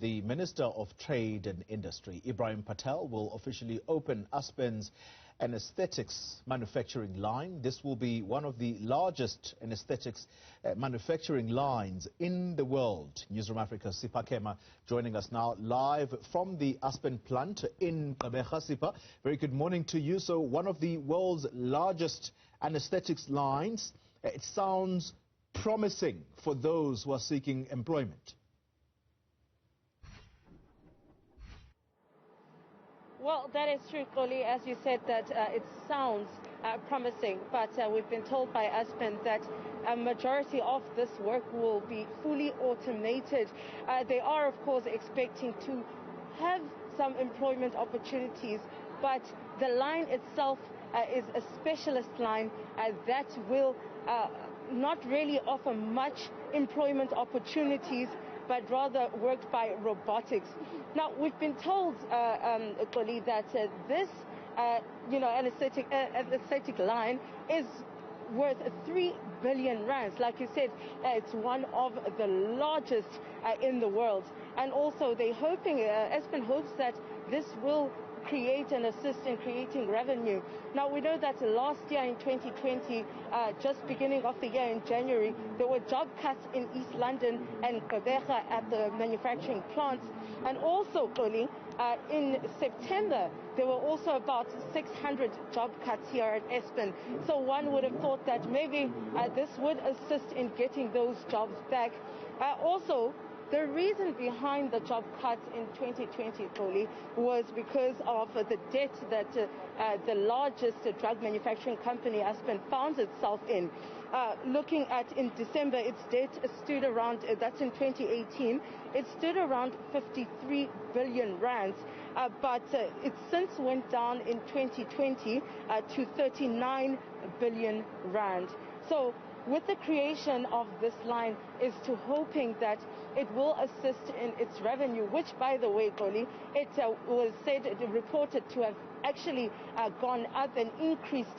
The Minister of Trade and Industry, Ebrahim Patel, will officially open Aspen's anesthetics manufacturing line. This will be one of the largest anesthetics manufacturing lines in the world. Newzroom Afrika, Sipha Kema, joining us now live from the Aspen plant in Gqeberha. Sipha, very good morning to you. So one of the world's largest anesthetics lines. It sounds promising for those who are seeking employment. Well, that is true, Koli. As you said, that it sounds promising, but we've been told by Aspen that a majority of this work will be fully automated. They are, of course, expecting to have some employment opportunities, but the line itself is a specialist line that will not really offer much employment opportunities, but rather worked by robotics. Now, we've been told, Koli, that this anesthetic line is worth 3 billion rands. Like you said, it's one of the largest in the world. And also, they're hoping, Aspen hopes that this will create and assist in creating revenue. Now, we know that last year in 2020, just beginning of the year in January, there were job cuts in East London and Gqeberha at the manufacturing plants. And also, Koli, in September, there were also about 600 job cuts here at Aspen. So one would have thought that maybe this would assist in getting those jobs back. Also, the reason behind the job cuts in 2020, Koli, was because of the debt that the largest drug manufacturing company, Aspen, found itself in. Looking at in December, its debt stood around, that's in 2018, it stood around 53 billion rands. But it since went down in 2020 to 39 billion rand. So with the creation of this line is to hoping that it will assist in its revenue, which, by the way, Koli, it was said, reported to have actually gone up and increased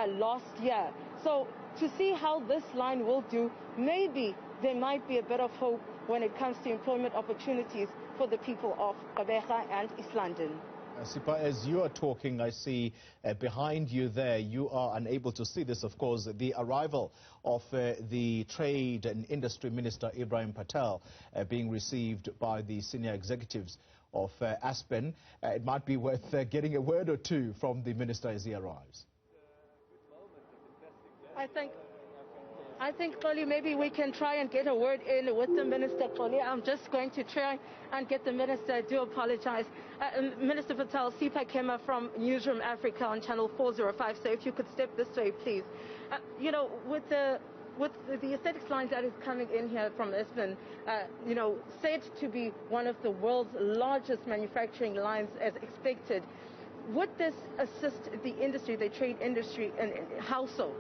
last year. So to see how this line will do, maybe there might be a bit of hope when it comes to employment opportunities for the people of Gqeberha and East London. Sipha, as you are talking, I see behind you there, you are unable to see this, of course, the arrival of the Trade and Industry Minister, Ebrahim Patel, being received by the senior executives of Aspen. It might be worth getting a word or two from the minister as he arrives. I think, Koli, maybe we can try and get a word in with the minister, Koli. I'm just going to try and get the minister. I do apologize. Minister Patel, Sipha Kema from Newzroom Afrika on channel 405. So if you could step this way, please. With the aesthetics line that is coming in here from Aspen, said to be one of the world's largest manufacturing lines as expected, would this assist the industry, the trade industry, and how so?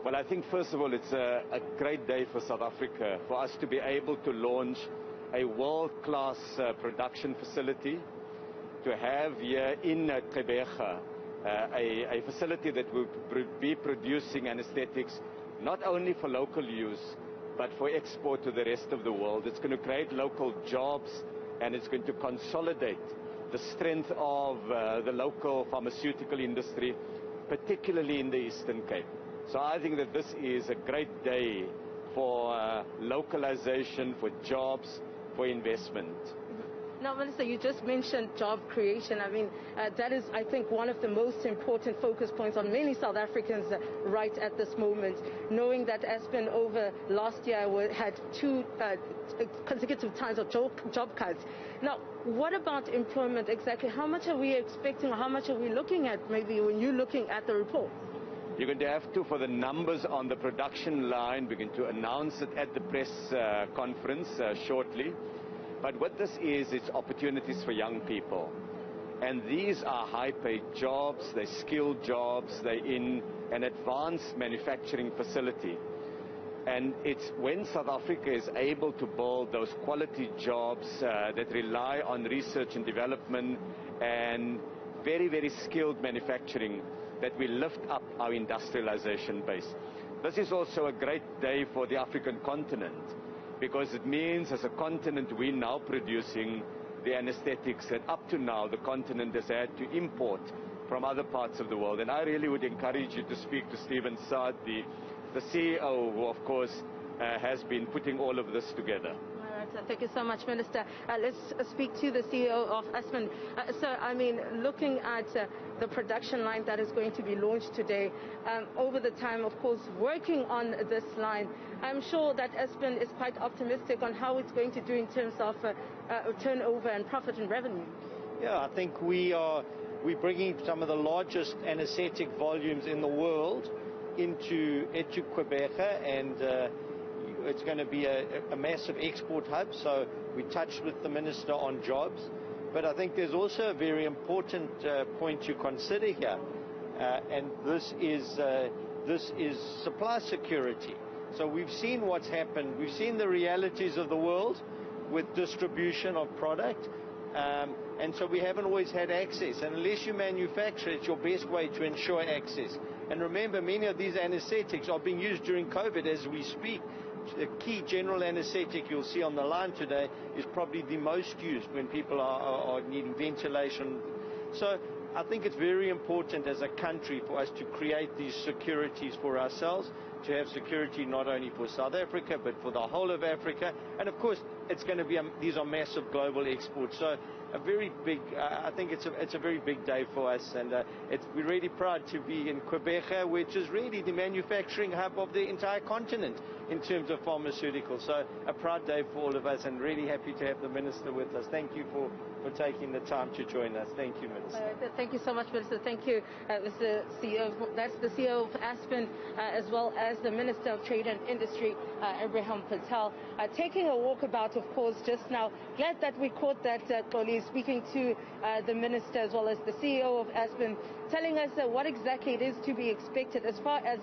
Well, I think, first of all, it's a great day for South Africa, for us to be able to launch a world-class production facility, to have here in Gqeberha a facility that will be producing anesthetics, not only for local use, but for export to the rest of the world. It's going to create local jobs, and it's going to consolidate the strength of the local pharmaceutical industry, particularly in the Eastern Cape. So I think that this is a great day for localization, for jobs, for investment. Now, Minister, you just mentioned job creation. I mean, that is, I think, one of the most important focus points on many South Africans right at this moment, knowing that Aspen over last year had 2 consecutive times of job cuts. Now, what about employment exactly? How much are we expecting, or how much are we looking at, maybe, when you're looking at the report? You're going to have to, for the numbers on the production line, we're going to announce it at the press conference shortly. But what this is, it's opportunities for young people. And these are high-paid jobs, they're skilled jobs, they're in an advanced manufacturing facility. And it's when South Africa is able to build those quality jobs that rely on research and development and very, very skilled manufacturing that we lift up our industrialization base. This is also a great day for the African continent, because it means as a continent we're now producing the anesthetics that up to now the continent has had to import from other parts of the world. And I really would encourage you to speak to Stephen Saad, the CEO, who of course has been putting all of this together. Thank you so much, Minister. Let's speak to the CEO of Aspen. Sir, I mean, looking at the production line that is going to be launched today, over the time, of course, working on this line, I'm sure that Aspen is quite optimistic on how it's going to do in terms of turnover and profit and revenue. Yeah, I think we're bringing some of the largest anesthetic volumes in the world into Gqeberha, and it's going to be a massive export hub, so we touched with the Minister on jobs. But I think there's also a very important point to consider here, and this is supply security. So we've seen what's happened. We've seen the realities of the world with distribution of product, and so we haven't always had access. And unless you manufacture, it's your best way to ensure access. And remember, many of these anesthetics are being used during COVID as we speak. The key general anesthetic you'll see on the line today is probably the most used when people are needing ventilation. So I think it's very important as a country for us to create these securities for ourselves, to have security not only for South Africa but for the whole of Africa. And of course it's going to be these are massive global exports, so a very big I think it's a very big day for us, and we're really proud to be in Gqeberha, which is really the manufacturing hub of the entire continent in terms of pharmaceuticals. So a proud day for all of us, and really happy to have the Minister with us. Thank you for taking the time to join us. Thank you, Minister. Thank you so much, Minister. Thank you, Mr. CEO. That's the CEO of Aspen, as well as the Minister of Trade and Industry, Ebrahim Patel, taking a walkabout, of course, just now. Glad that we caught that, Xoli, speaking to the Minister as well as the CEO of Aspen, telling us what exactly it is to be expected as far as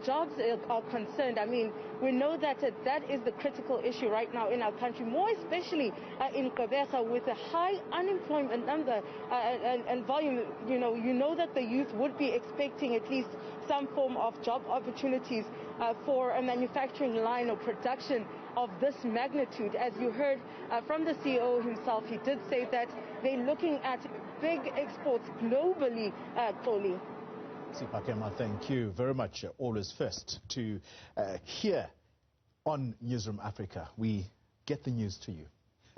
jobs are concerned. I mean, we know that that is the critical issue right now in our country, more especially in Gqeberha with a high unemployment number and volume. You know that the youth would be expecting at least some form of job opportunities for a manufacturing line or production of this magnitude. As you heard from the CEO himself, he did say that they're looking at big exports globally, Xoli. Sipha, Kema, thank you very much. Always first to hear on Newzroom Afrika. We get the news to you.